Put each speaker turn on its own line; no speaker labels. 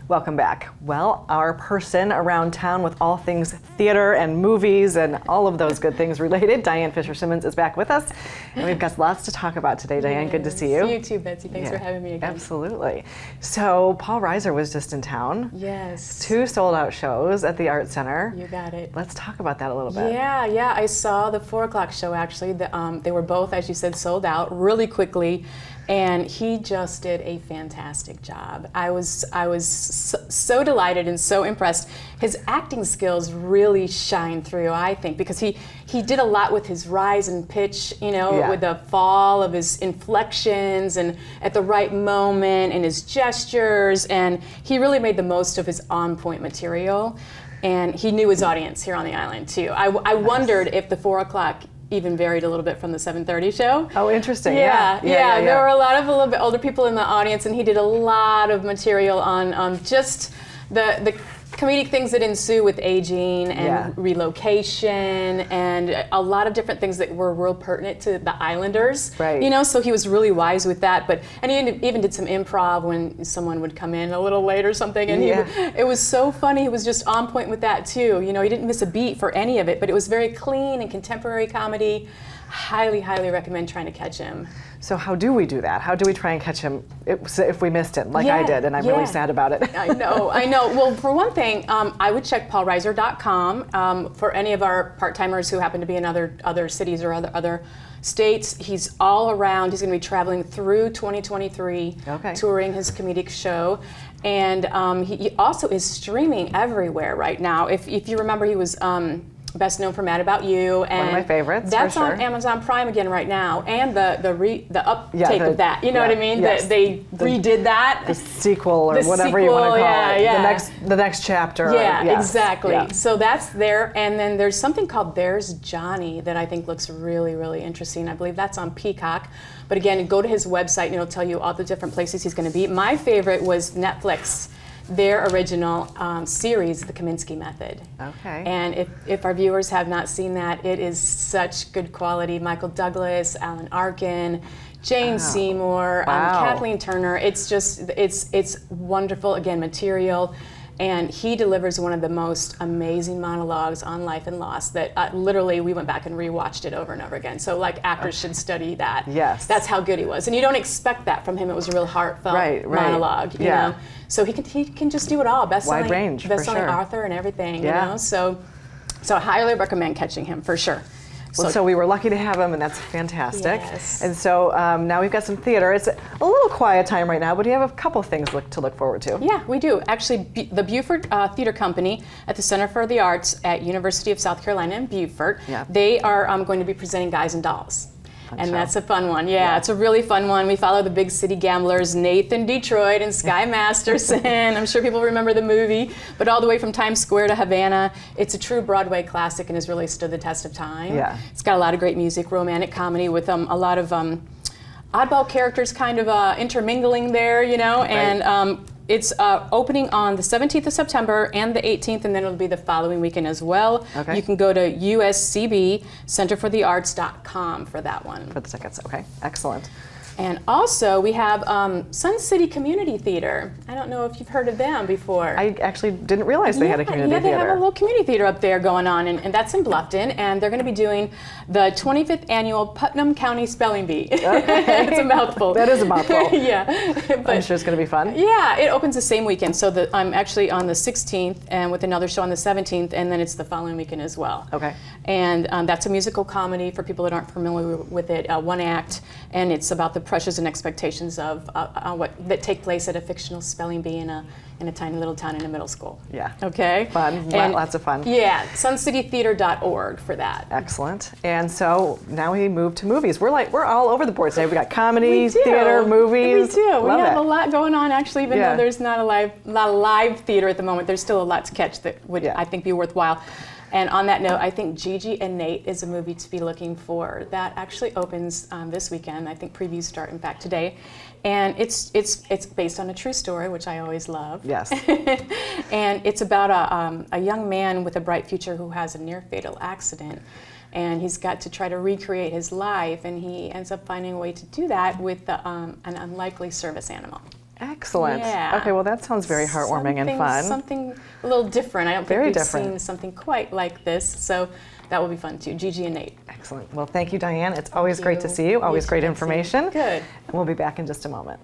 Welcome back. Well, our person around town with all things theater and movies and all of those good things related, Diane Fisher-Simmons, is back with us. And we've got lots to talk about today. Diane, good to see you.
You too, Betsy. Thanks for having me again.
Absolutely. So Paul Reiser was just in town.
Yes.
2 sold-out shows at the Art Center.
You got it.
Let's talk about that a little bit.
Yeah. I saw the 4 o'clock show, actually. They were both, as you said, sold out really quickly. And he just did a fantastic job. I was so delighted and so impressed. His acting skills really shine through, I think, because he did a lot with his rise and pitch, with the fall of his inflections and at the right moment and his gestures. And he really made the most of his on-point material. And he knew his audience here on the island, too. I wondered if the 4 o'clock even varied a little bit from the 7:30 show.
Oh, interesting.
Yeah. There were a little bit older people in the audience, and he did a lot of material on just the comedic things that ensue with aging and relocation and a lot of different things that were real pertinent to the islanders.
Right.
So he was really wise with that. And he even did some improv when someone would come in a little late or something. And it was so funny. He was just on point with that too. He didn't miss a beat for any of it, but it was very clean and contemporary comedy. Highly, highly recommend trying to catch him.
So how do we do that? How do we try and catch him if we missed it, like I did, and I'm really sad about it?
I know. Well, for one thing, I would check paulreiser.com for any of our part-timers who happen to be in other cities or other states. He's all around. He's going to be traveling through 2023, touring his comedic show. And he also is streaming everywhere right now. If you remember, he was best known for Mad About You, and
one of my favorites.
That's
for sure.
on Amazon Prime again right now, and the uptake of that. You know what I mean?
Yes.
They redid that.
The sequel or whatever you want to call it. The next chapter.
Yeah, exactly. Yeah. So that's there, and then there's something called There's Johnny that I think looks really, really interesting. I believe that's on Peacock. But again, go to his website and it'll tell you all the different places he's going to be. My favorite was Netflix. Their original series, The Kaminsky Method.
Okay.
And if our viewers have not seen that, it is such good quality. Michael Douglas, Alan Arkin, Jane Seymour, Kathleen Turner. It's just, it's wonderful, again, material. And he delivers one of the most amazing monologues on life and loss that literally we went back and rewatched it over and over again. So actors should study that.
Yes.
That's how good he was. And you don't expect that from him. It was a real heartfelt monologue. You know? So he can just do it all.
Wide range,
best-selling
for sure.
author and everything. You know? So I highly recommend catching him for sure.
Well, so we were lucky to have him, and that's fantastic.
Yes.
And so now we've got some theater. It's a little quiet time right now, but you have a couple things to look forward to.
Yeah, we do. Actually, the Beaufort Theater Company at the Center for the Arts at University of South Carolina in Beaufort, they are going to be presenting Guys and Dolls. And that's a fun one. Yeah, it's a really fun one. We follow the big city gamblers, Nathan Detroit and Sky Masterson. I'm sure people remember the movie, but all the way from Times Square to Havana. It's a true Broadway classic and has really stood the test of time. Yeah. It's got a lot of great music, romantic comedy with a lot of oddball characters kind of intermingling there, and it's opening on the 17th of September and the 18th, and then it'll be the following weekend as well. Okay. You can go to USCB, centerforthearts.com for that one.
For the tickets, okay, excellent.
And also, we have Sun City Community Theater. I don't know if you've heard of them before.
I actually didn't realize they had a community theater.
Yeah, they have a little community theater up there going on, and that's in Bluffton, and they're going to be doing the 25th annual Putnam County Spelling Bee. Okay. It's a mouthful.
That is a mouthful.
Yeah.
But I'm sure it's going to be fun.
Yeah, it opens the same weekend, so I'm actually on the 16th, and with another show on the 17th, and then it's the following weekend as well.
Okay.
And that's a musical comedy for people that aren't familiar with it, one act, and it's about the pressures and expectations of that take place at a fictional spelling bee in a tiny little town in a middle school.
Yeah.
Okay.
Fun. Lots of fun.
Yeah. suncitytheater.org for that.
Excellent. And so now we move to movies. We're all over the board today. We got comedy, theater, movies.
We do. We have
a
lot going on. Actually, even though there's not a live theater at the moment, there's still a lot to catch that would I think be worthwhile. And on that note, I think Gigi and Nate is a movie to be looking for. That actually opens this weekend. I think previews start, in fact, today. And it's based on a true story, which I always love.
Yes.
And it's about a young man with a bright future who has a near-fatal accident. And he's got to try to recreate his life, and he ends up finding a way to do that with an unlikely service animal.
Excellent.
Yeah.
Okay, well that sounds very heartwarming and fun.
Something a little different. I don't
Very
think we've
different.
seen something quite like this, so that will be fun too. Gigi and Nate.
Excellent. Well, thank you, Diane. It's always great to
you.
see you. Always
You
great
too, Betsy.
information.
Good.
We'll be back in just a moment.